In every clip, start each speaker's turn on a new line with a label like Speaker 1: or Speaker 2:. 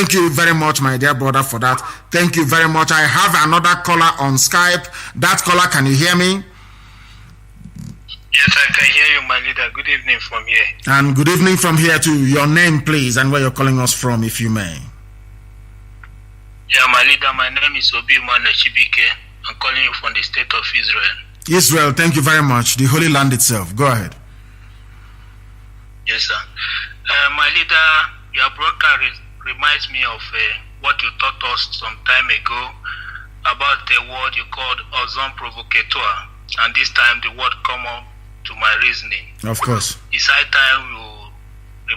Speaker 1: Thank you very much, my dear brother, for that. Thank you very much. I have another caller on Skype. That caller, can you hear me?
Speaker 2: Yes, I can hear you, my leader. Good evening from here.
Speaker 1: And good evening from here too. Your name, please, and where you're calling us from, if you may.
Speaker 2: Yeah, my leader, my name is Obi Chibike. I'm calling you from the state of Israel.
Speaker 1: Israel, thank you very much. The Holy Land itself. Go ahead.
Speaker 2: Yes, sir. My leader, your broadcast reminds me of what you taught us some time ago about the word you called ozone provocateur. And this time the word come up to my reasoning.
Speaker 1: Of course.
Speaker 2: It's high time you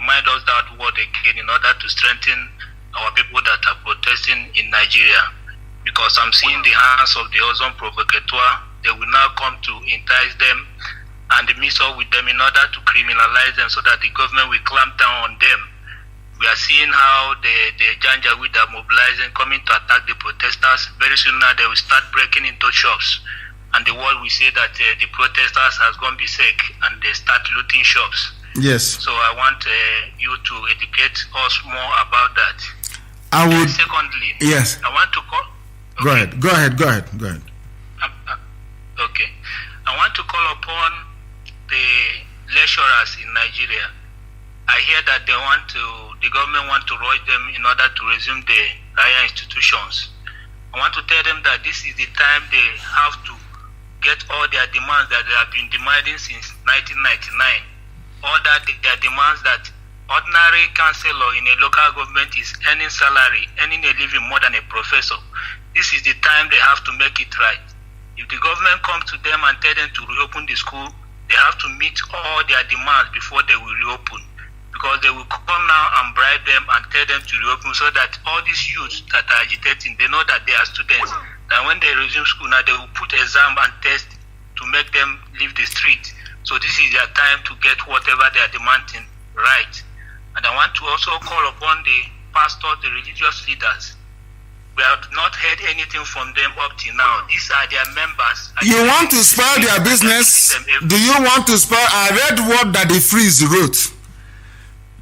Speaker 2: remind us that word again in order to strengthen our people that are protesting in Nigeria. Because I'm seeing the hands of the ozone provocateur. They will now come to entice them and mix up with them in order to criminalize them so that the government will clamp down on them. We are seeing how the Janjaweed are mobilizing, coming to attack the protesters. Very soon now they will start breaking into shops. And the world will say that the protesters has gone berserk and they start looting shops.
Speaker 1: Yes.
Speaker 2: So I want you to educate us more about that.
Speaker 1: I would.
Speaker 2: Secondly,
Speaker 1: yes.
Speaker 2: I want to call. Okay.
Speaker 1: Go ahead.
Speaker 2: Okay. I want to call upon the lecturers in Nigeria. I hear that the government want to rush them in order to resume the higher institutions. I want to tell them that this is the time they have to get all their demands that they have been demanding since 1999. All that their demands that ordinary councillor in a local government is earning salary, earning a living more than a professor. This is the time they have to make it right. If the government comes to them and tell them to reopen the school, they have to meet all their demands before they will reopen. Because they will come now and bribe them and tell them to reopen so that all these youths that are agitating, they know that they are students. That when they resume school now, they will put exam and test to make them leave the street. So this is their time to get whatever they are demanding right. And I want to also call upon the pastors, the religious leaders. We have not heard anything from them up till now. These are their members.
Speaker 1: You want to spoil their business? Do you want to spoil? I read what that the Freeze wrote.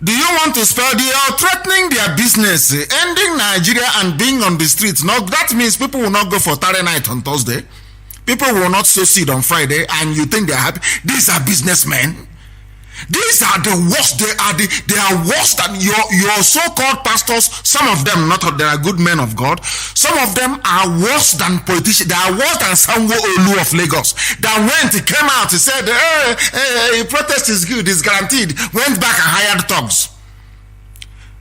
Speaker 1: Do you want to spoil? They are threatening their business, ending Nigeria and being on the streets. Now that means people will not go for Saturday night on Thursday. People will not sow seed on Friday, and you think they are happy. These are businessmen. These are the worst. They are worse than your so-called pastors. Some of them, they are good men of God. Some of them are worse than politicians. They are worse than Sanwo-Olu of Lagos. That came out, he said, hey, protest is good, it's guaranteed. Went back and hired thugs.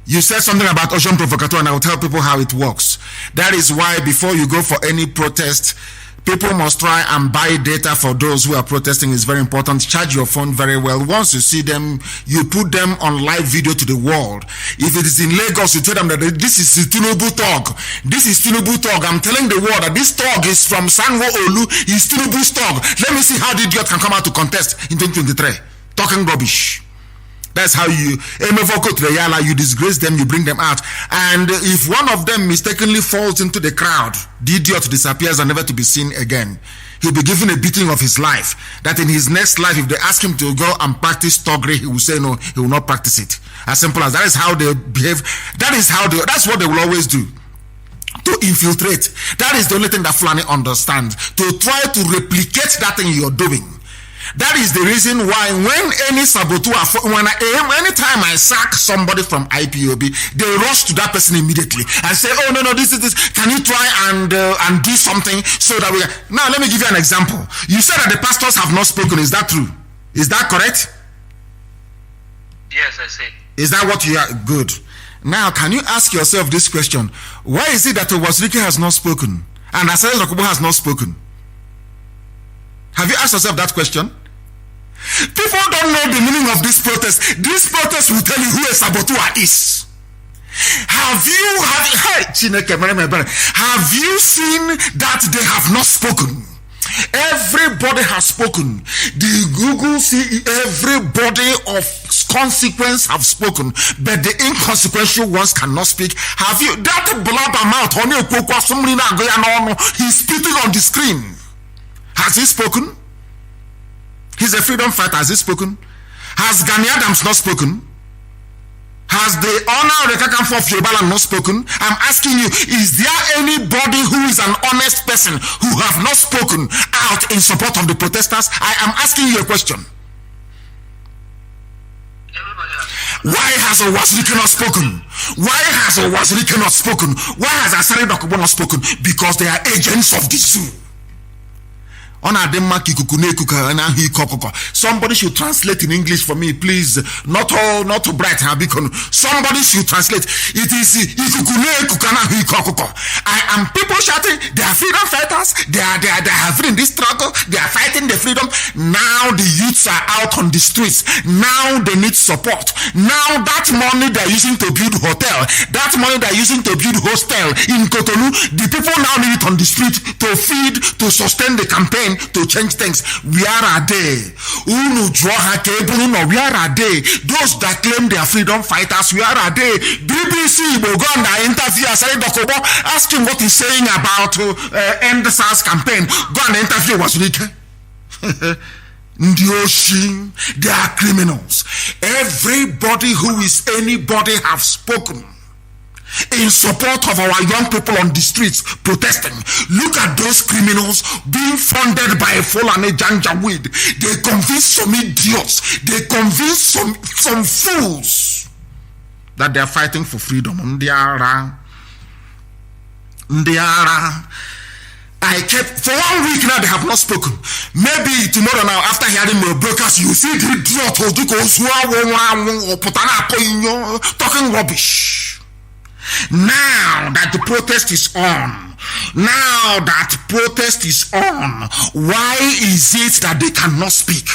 Speaker 1: You said something about Ocean Provocateur, and I will tell people how it works. That is why before you go for any protest, people must try and buy data for those who are protesting. Is very important. Charge your phone very well. Once you see them, you put them on live video to the world. If it is in Lagos, you tell them that this is Tinubu talk. This is Tinubu talk. I'm telling the world that this talk is from Sanwo-Olu. It's Tinubu's talk. Let me see how the idiot can come out to contest in 2023. Talking rubbish. That's how you disgrace them, you bring them out. And if one of them mistakenly falls into the crowd, the idiot disappears and never to be seen again. He'll be given a beating of his life. That in his next life, if they ask him to go and practice toggery, he will say no, he will not practice it. As simple as that. Is how they behave. That's what they will always do. To infiltrate. That is the only thing that Fulani understands. To try to replicate that thing you're doing. That is the reason why when any saboteur, anytime I sack somebody from IPOB, they rush to that person immediately and say, oh no, this is this. Can you try and do something so that we can... Now let me give you an example. You said that the pastors have not spoken. Is that true? Is that correct?
Speaker 2: Yes, I say.
Speaker 1: Is that what you are? Good. Now can you ask yourself this question? Why is it that Uwazuruike has not spoken and Asari Dokubo has not spoken? Have you asked yourself that question? People don't know the meaning of this protest. This protest will tell you who a saboteur is. Have you seen that they have not spoken? Everybody has spoken. The Google CEO, everybody of consequence have spoken, but the inconsequential ones cannot speak. Have you that blabber mouth? He's spitting on the screen. Has he spoken? He's a freedom fighter. Has he spoken? Has Gani Adams not spoken? Has the honor of the Kakanfo of Yoruba not spoken? I'm asking you, is there anybody who is an honest person who have not spoken out in support of the protesters? I am asking you a question. Why has Uwazuruike not spoken? Why has Uwazuruike not spoken? Why has Asari Dokubo not spoken? Because they are agents of the zoo. Somebody should translate in English for me, please. Not too bright. Somebody should translate. It is I am people shouting. They are freedom fighters. They are in this struggle. They are fighting the freedom. Now the youths are out on the streets. Now they need support. Now that money they are using to build hotel, that money they are using to build hostel in Cotonou, the people now need it on the street to feed, to sustain the campaign, to change things. Where are they? Where are they? Those that claim they are freedom fighters, where are they? BBC will go on the interview Asari Dokubo, ask him what he's saying about end the SARS campaign. Go on the interview Uwazuruike. They are criminals. Everybody who is anybody have spoken in support of our young people on the streets protesting. Look at those criminals being funded by Fulani Janjaweed. They convince some idiots, they convince some fools that they are fighting for freedom. I kept for 1 week now, they have not spoken. Maybe tomorrow now, after hearing my broadcast, you see the idiot talking rubbish. Now that the protest is on, why is it that they cannot speak?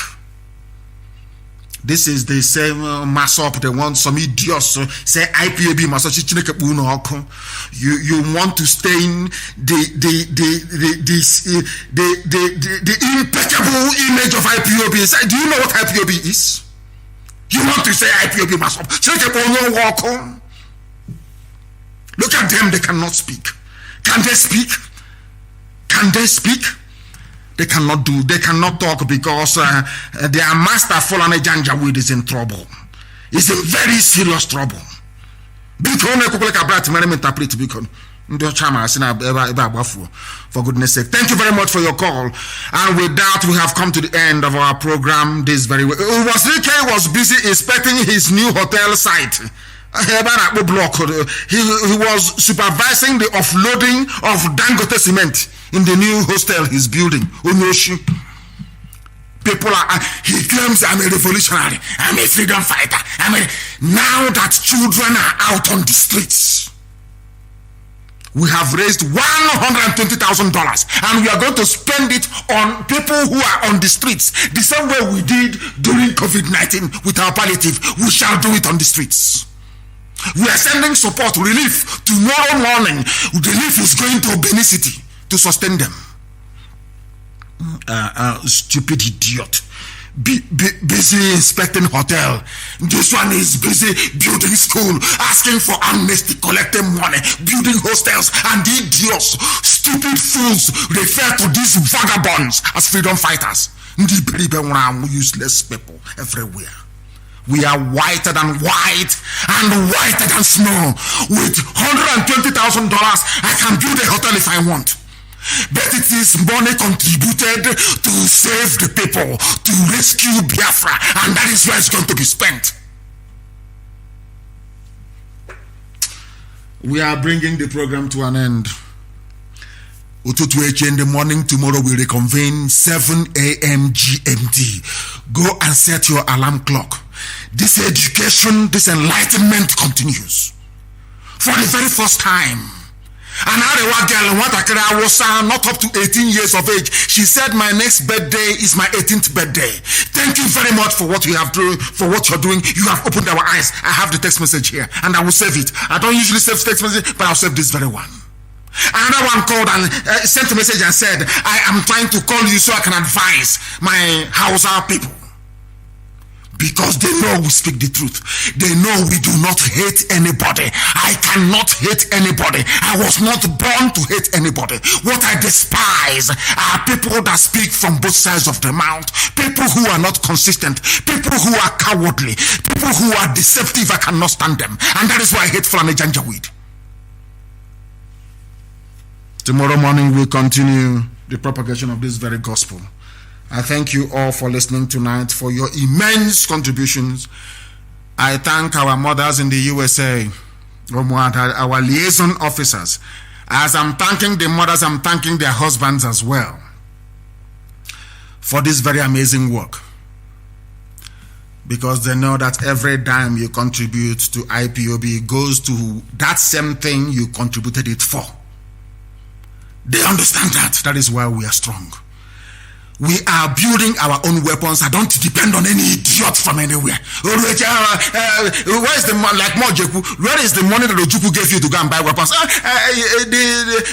Speaker 1: This is the same mass up. They want some idiots say IPOB you want to stain the impeccable image of IPOB. Do you know what IPOB is? You want to say IPOB mass up? Look at them, they cannot speak. Can they speak? Can they speak? They cannot talk because their master Fulani Janjaweed is in trouble. It's in very serious trouble. For goodness sake. Thank you very much for your call. And with that, we have come to the end of our program this very way. Uwazuruike was busy inspecting his new hotel site. He was supervising the offloading of Dangote cement in the new hostel he's building. People are, he claims I'm a revolutionary, I'm a freedom fighter. Now that children are out on the streets, we have raised $120,000 and we are going to spend it on people who are on the streets. The same way we did during COVID-19 with our palliative, we shall do it on the streets. We are sending support, relief. Tomorrow morning, relief is going to Benin City to sustain them. Stupid idiot. Busy inspecting hotel. This one is busy building school, asking for amnesty, collecting money, building hostels, and the idiots, stupid fools refer to these vagabonds as freedom fighters. Useless people everywhere. We are whiter than white and whiter than snow. With $120,000, I can build a hotel if I want. But it is money contributed to save the people, to rescue Biafra, and that is where it's going to be spent. We are bringing the program to an end. In the morning tomorrow we reconvene 7 a.m. GMT. Go and set your alarm clock. This education, this enlightenment continues. For the very first time. And Arewa girl, not up to 18 years of age. She said, my next birthday is my 18th birthday. Thank you very much for what you have done, for what you're doing. You have opened our eyes. I have the text message here and I will save it. I don't usually save text message, but I'll save this very one. Another one called and sent a message and said, I am trying to call you so I can advise my Hausa people. Because they know we speak the truth. They know we do not hate anybody. I cannot hate anybody. I was not born to hate anybody. What I despise are people that speak from both sides of the mouth. People who are not consistent. People who are cowardly. People who are deceptive. I cannot stand them. And that is why I hate Fulani Janjaweed. Tomorrow morning we'll continue the propagation of this very gospel. I thank you all for listening tonight, for your immense contributions. I thank our mothers in the USA, our liaison officers. As I'm thanking the mothers, I'm thanking their husbands as well for this very amazing work. Because they know that every dime you contribute to IPOB goes to that same thing you contributed it for. They understand that. That is why we are strong. We are building our own weapons. I don't depend on any idiot from anywhere. Where is the money? Like Mojeku, where is the money that Ojukwu gave you to go and buy weapons?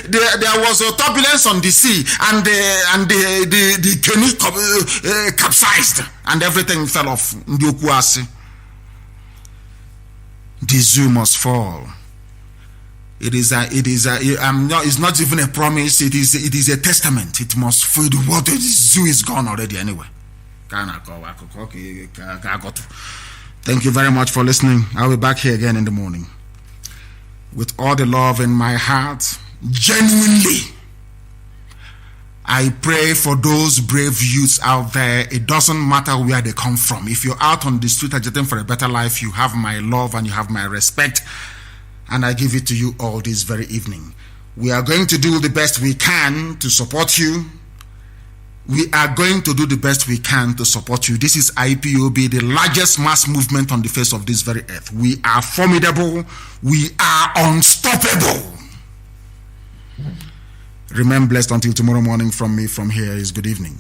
Speaker 1: There was a turbulence on the sea, and the canoe capsized, and everything fell off. The zoo must fall. It's not even a promise. It is a testament. It must fall. The water, the zoo is gone already anyway. Thank you very much for listening. I'll be back here again in the morning. With all the love in my heart, genuinely, I pray for those brave youths out there. It doesn't matter where they come from. If you're out on the street agitating for a better life, you have my love and you have my respect. And I give it to you all this very evening. We are going to do the best we can to support you. We are going to do the best we can to support you. This is IPOB, the largest mass movement on the face of this very earth. We are formidable. We are unstoppable. Remain blessed until tomorrow morning. From me, from here is good evening.